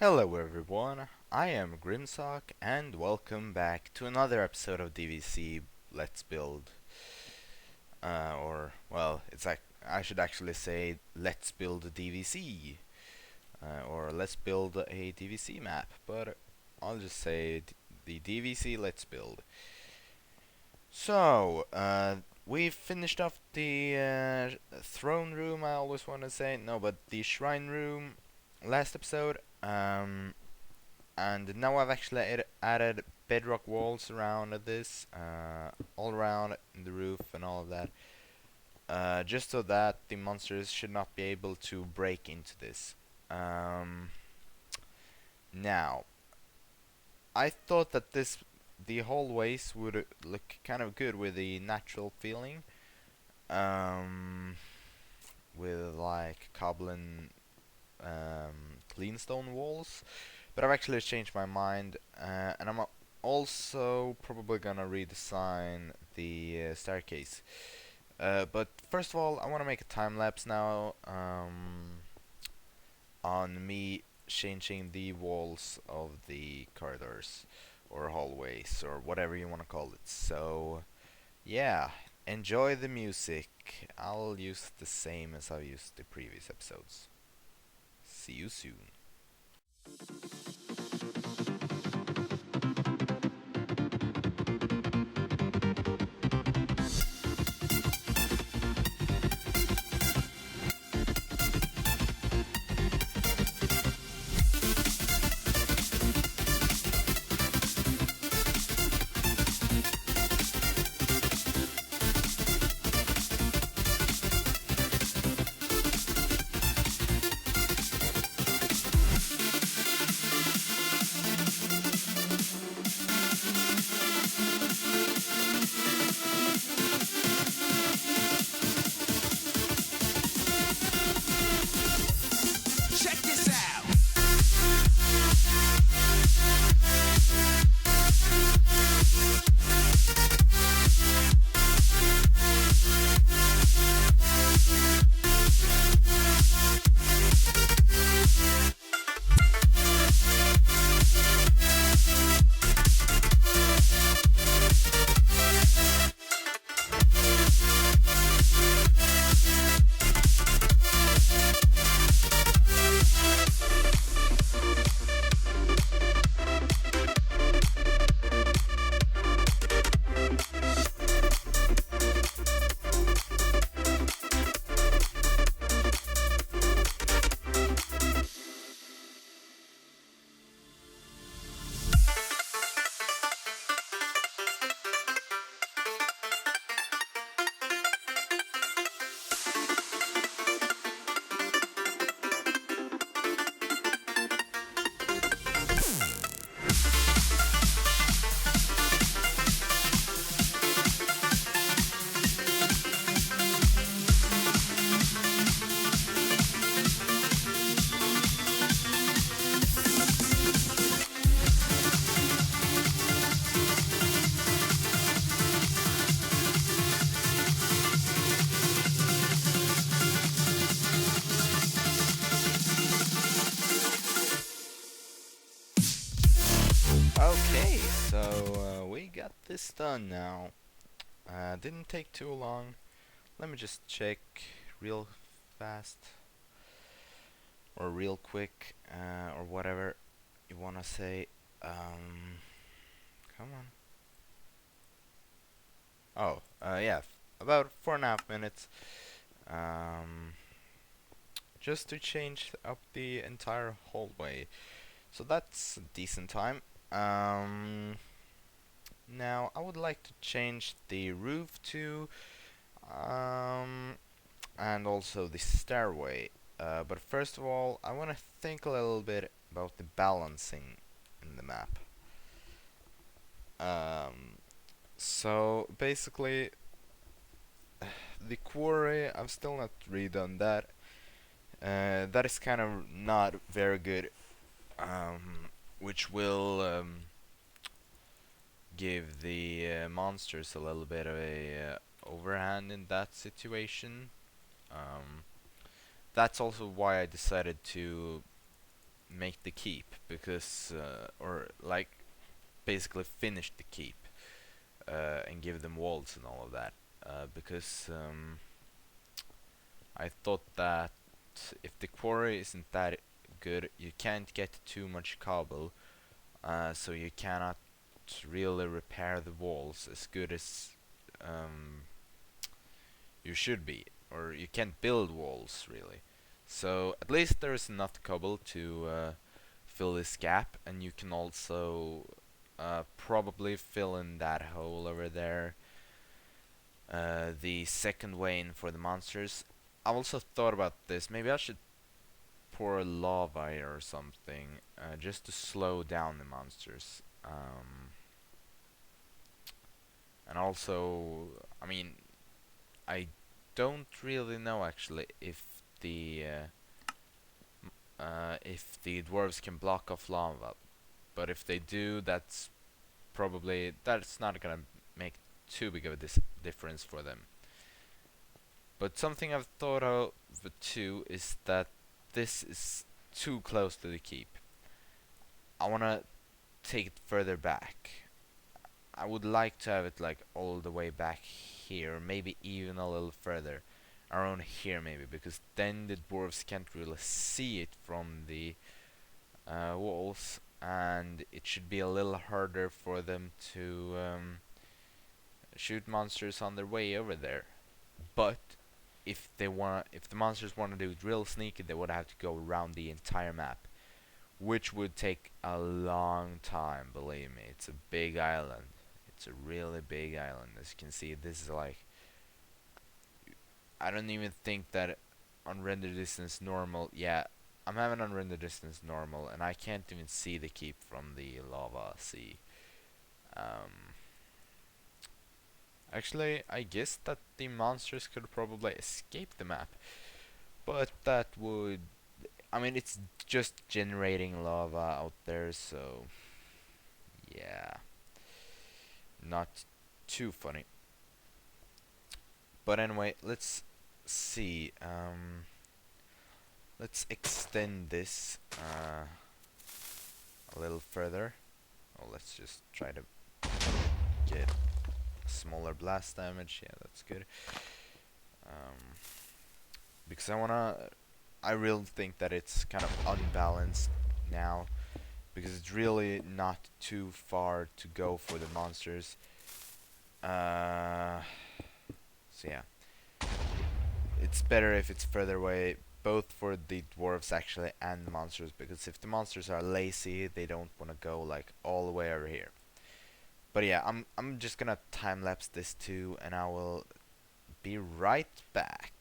Hello everyone, I am Grimsock and welcome back to another episode of DVC Let's Build. I should actually say Let's Build a DVC, or Let's Build a DVC map, but I'll just say the DVC Let's Build. So, we finished off the throne room, I always want to say, no, but the shrine room last episode. And now I've actually added bedrock walls around this, all around in the roof and all of that, just so that the monsters should not be able to break into this. Um, Now, I thought that the hallways would look kind of good with the natural feeling, um, with like cobblin, clean stone walls. But I've actually changed my mind, and I'm also probably gonna redesign the staircase. But first of all, I want to make a time lapse now on me changing the walls of the corridors or hallways or whatever you want to call it. So yeah, enjoy the music. I'll use the same as I've used the previous episodes. See you soon. Check this out. Okay, so we got this done now. Didn't take too long. Let me just check real fast or real quick, or whatever you wanna say. Come on. Oh, yeah, about 4.5 minutes. Um, just to change up the entire hallway. So that's a decent time. Um, Now I would like to change the roof too, um, and also the stairway. But first of all, I want to think a little bit about the balancing in the map. Um, so basically, the quarry, I've still not redone that. That is kind of not very good, which will give the monsters a little bit of a overhand in that situation. Um, that's also why I decided to make the keep because, or like basically finish the keep and give them walls and all of that. Because I thought that if the quarry isn't that good, you can't get too much cobble, so you cannot really repair the walls as good as um, you should be, or you can't build walls really. So at least there's enough cobble to fill this gap, and you can also probably fill in that hole over there, the second way in for the monsters. I also thought about this. Maybe I should pour lava here or something, just to slow down the monsters. And also, I mean, I don't really know actually if the dwarves can block off lava, but if they do, that's not gonna make too big of a difference for them. But something I've thought of too is that this is too close to the keep. I wanna take it further back. I would like to have it like all the way back here, maybe even a little further, around here maybe, because then the dwarves can't really see it from the walls, and it should be a little harder for them to shoot monsters on their way over there. But if the monsters want to do it real sneaky, they would have to go around the entire map, which would take a long time. Believe me, it's a big island. It's a really big island. As you can see, this is like, I don't even think that on render distance normal. Yeah, I'm having on render distance normal, and I can't even see the keep from the lava sea. Um, Actually, I guess that the monsters could probably escape the map, but that would, I mean, it's just generating lava out there, so yeah, not too funny. But anyway, let's see. Let's extend this a little further. Oh, let's just try to get smaller blast damage. Yeah, that's good. Um, because I really think that it's kind of unbalanced now, because it's really not too far to go for the monsters. Uh, so yeah, it's better if it's further away, both for the dwarves actually and the monsters, because if the monsters are lazy, they don't want to go like all the way over here. But yeah, I'm just gonna time lapse this too, and I will be right back.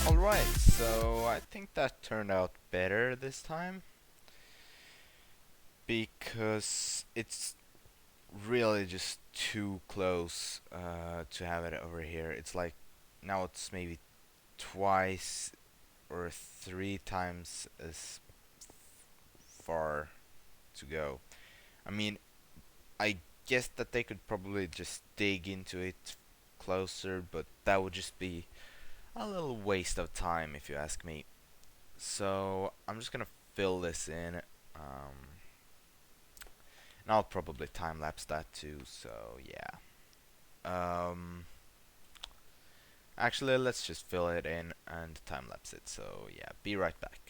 Alright, so I think that turned out better this time, because it's really just too close to have it over here. It's like, now it's maybe twice or three times as far to go. I mean, I guess that they could probably just dig into it closer, but that would just be a little waste of time if you ask me. So I'm just gonna fill this in. Um, And I'll probably time-lapse that too, so yeah. Actually, let's just fill it in and time-lapse it, so yeah, be right back.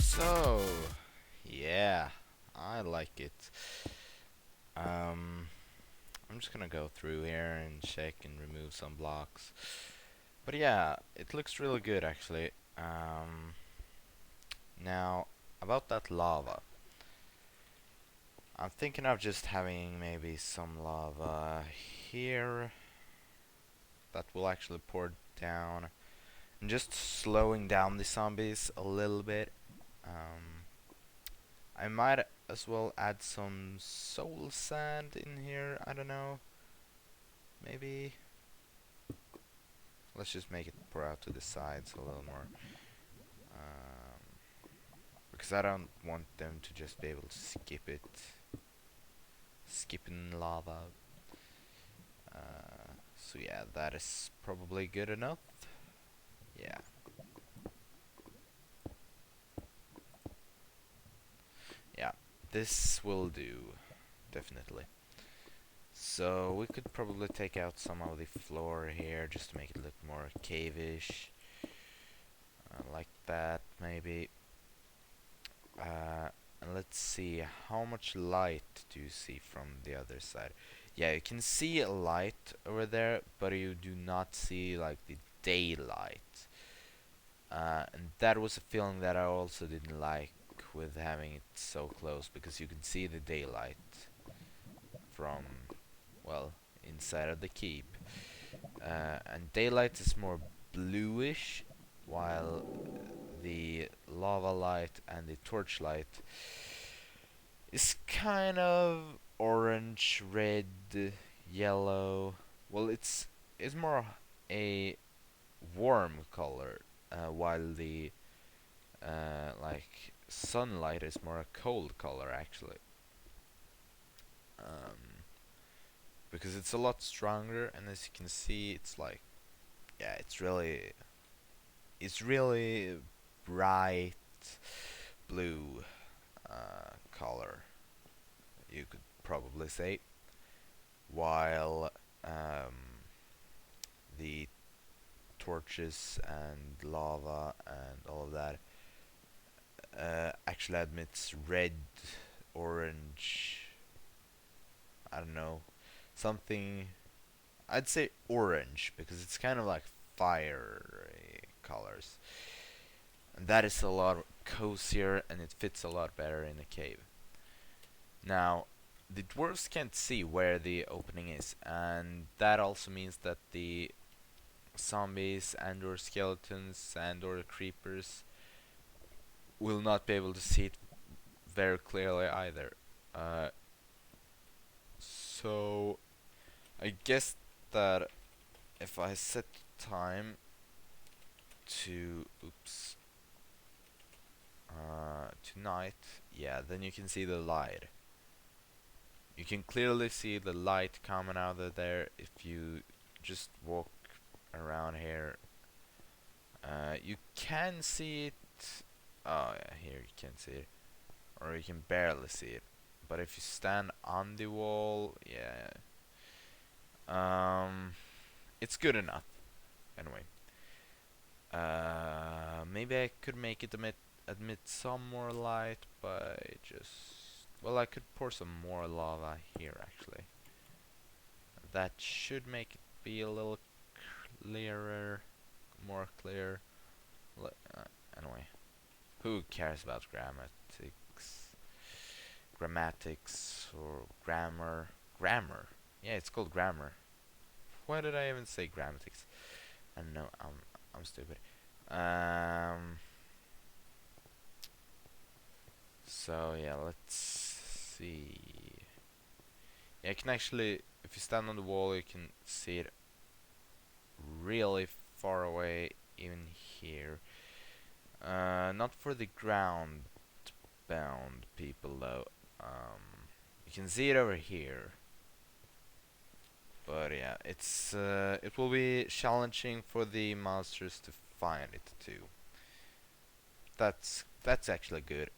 So, yeah, I like it. Um, I'm just gonna go through here and check and remove some blocks. But yeah, it looks really good actually. Now, about that lava. I'm thinking of just having maybe some lava here that will actually pour down and just slowing down the zombies a little bit. Um, I might as well add some soul sand in here. I don't know. Maybe. Let's just make it pour out to the sides a little more. Because I don't want them to just be able to skip it. Skipping lava. So yeah, that is probably good enough. Yeah. Yeah, this will do. Definitely. So we could probably take out some of the floor here just to make it look more cave-ish. Like that, maybe. And let's see, how much light do you see from the other side? Yeah, you can see a light over there, but you do not see like the daylight. And that was a feeling that I also didn't like with having it so close, because you can see the daylight from, well, inside of the keep. And daylight is more bluish, while the lava light and the torchlight is kind of orange, red, yellow. Well, it's more a warm color, while the like sunlight is more a cold color actually. Um, because it's a lot stronger, and as you can see, it's like, yeah, it's really bright blue color, you could probably say, while the torches and lava and all of that actually admits red, orange, I don't know, something. I'd say orange because it's kind of like fiery colors, and that is a lot cozier and it fits a lot better in a cave. Now, the dwarves can't see where the opening is, and that also means that the zombies and or skeletons and or creepers will not be able to see it very clearly either. Uh, so I guess that if I set time to to night, yeah, then you can see the light. You can clearly see the light coming out of there if you just walk around here. You can see it. Oh yeah, here you can see it, or you can barely see it. But if you stand on the wall, yeah, it's good enough. Anyway, maybe I could make it admit some more light by just, well, I could pour some more lava here actually. That should make it be a little clearer, more clear. Anyway, who cares about grammatics or grammar? Grammar. Yeah, it's called grammar. Why did I even say grammatics? I know I'm stupid. Um. So yeah, let's see. Yeah, you can actually, if you stand on the wall, you can see it really far away, even here. Not for the ground bound people though. You can see it over here. But yeah, it will be challenging for the monsters to find it too. That's actually good.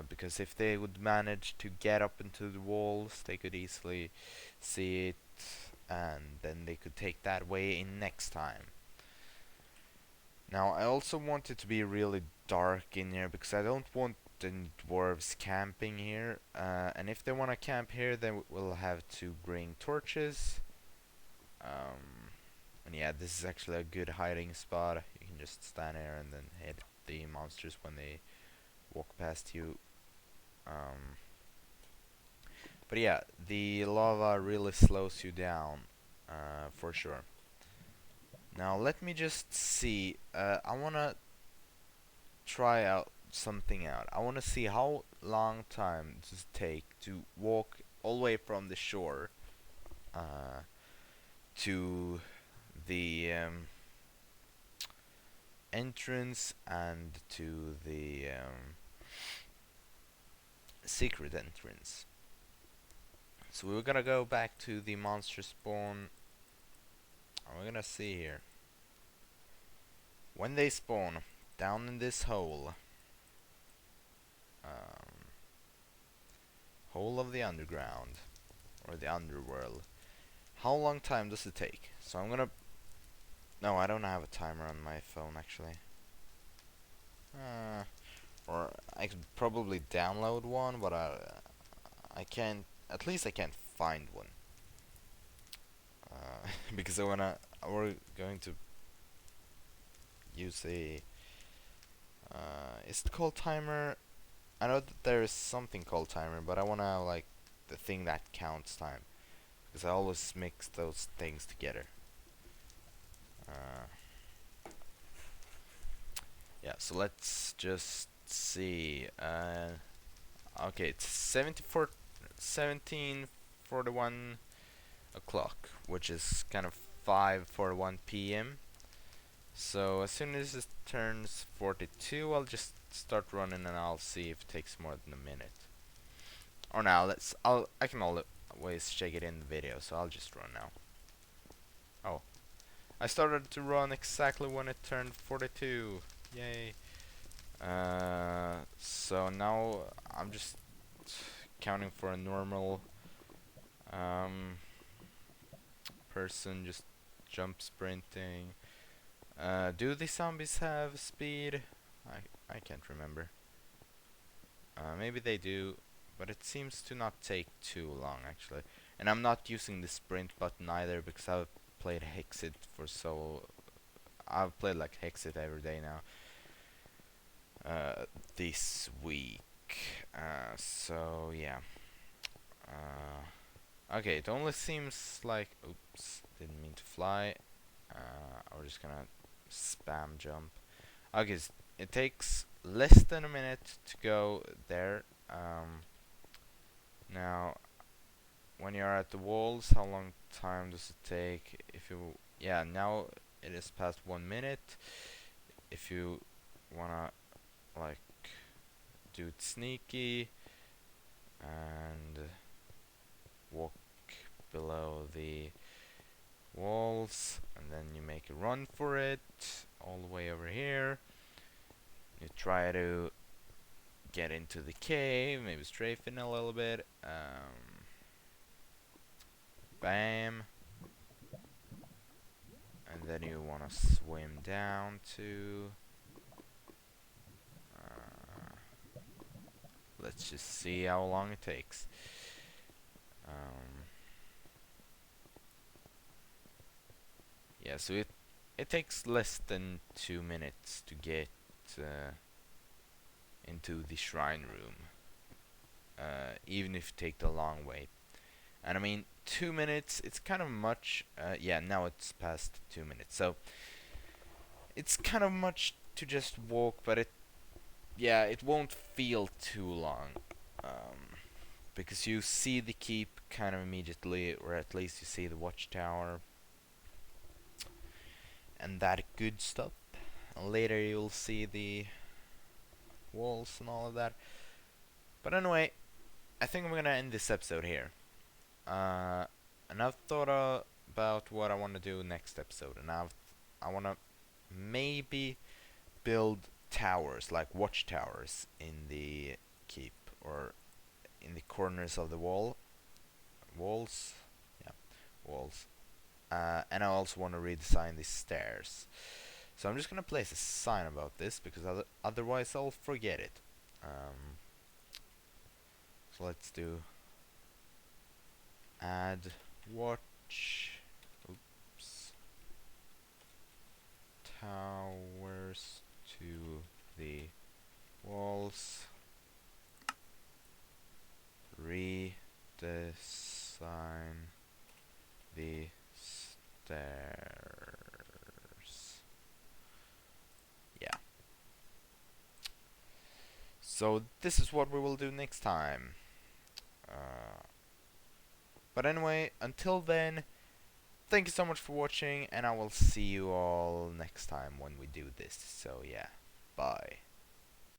Because if they would manage to get up into the walls, they could easily see it, and then they could take that way in next time. Now, I also want it to be really dark in here because I don't want the dwarves camping here. And if they want to camp here, then we'll have to bring torches. And yeah, this is actually a good hiding spot. You can just stand here and then hit the monsters when they walk past you. But yeah, the lava really slows you down, for sure. Now let me just see. I wanna try out something out. I wanna see how long time does it take to walk all the way from the shore uh, to the entrance and to the secret entrance. So we're gonna go back to the monster spawn. And we're gonna see here. When they spawn down in this hole, um, hole of the underground or the underworld, how long time does it take? So I'm gonna. No, I don't have a timer on my phone actually. Uh, or I could probably download one, but I can't. At least I can't find one. Because we're going to use a. Is it called timer? I know that there is something called timer, but I wanna like the thing that counts time because I always mix those things together. Uh, yeah, so let's just see. Okay, it's 17:41 o'clock, which is kind of 5:41 p.m. So as soon as it turns 42, I'll just start running and I'll see if it takes more than a minute. Or now, I can always check it in the video, so I'll just run now. Oh, I started to run exactly when it turned 42. Yay. So now I'm just counting for a normal person, just jump sprinting. Do the zombies have speed? I can't remember. Maybe they do, but it seems to not take too long actually. And I'm not using the sprint button either because I've played Hexit for so. I've played like Hexit every day now. This week. So yeah. Okay, it only seems like. Oops, didn't mean to fly. We're just gonna spam jump. Okay, it takes less than a minute to go there. Now, when you're at the walls, how long time does it take? If you, yeah, now it is past 1 minute. If you wanna like do it sneaky and walk below the walls, and then you make a run for it all the way over here. You try to get into the cave, maybe strafe in a little bit. Bam. And then you want to swim down to. Let's just see how long it takes. Yeah, so it takes less than 2 minutes to get into the shrine room, even if you take the long way. And I mean, 2 minutes, it's kind of much. Yeah, now it's past 2 minutes, so it's kind of much to just walk, but yeah, it won't feel too long, because you see the keep kind of immediately, or at least you see the watchtower and that good stuff. And later you'll see the walls and all of that. But anyway, I think I'm gonna end this episode here. And I've thought about what I want to do next episode, and I want to maybe build towers, like watchtowers, in the keep or in the corners of the walls. Yeah, walls. And I also want to redesign the stairs. So I'm just gonna place a sign about this because otherwise I'll forget it. So let's do add watch. Oops. Towers to the walls. Redesign the stairs. Yeah. So this is what we will do next time. But anyway, until then, thank you so much for watching, and I will see you all next time when we do this. So yeah, bye.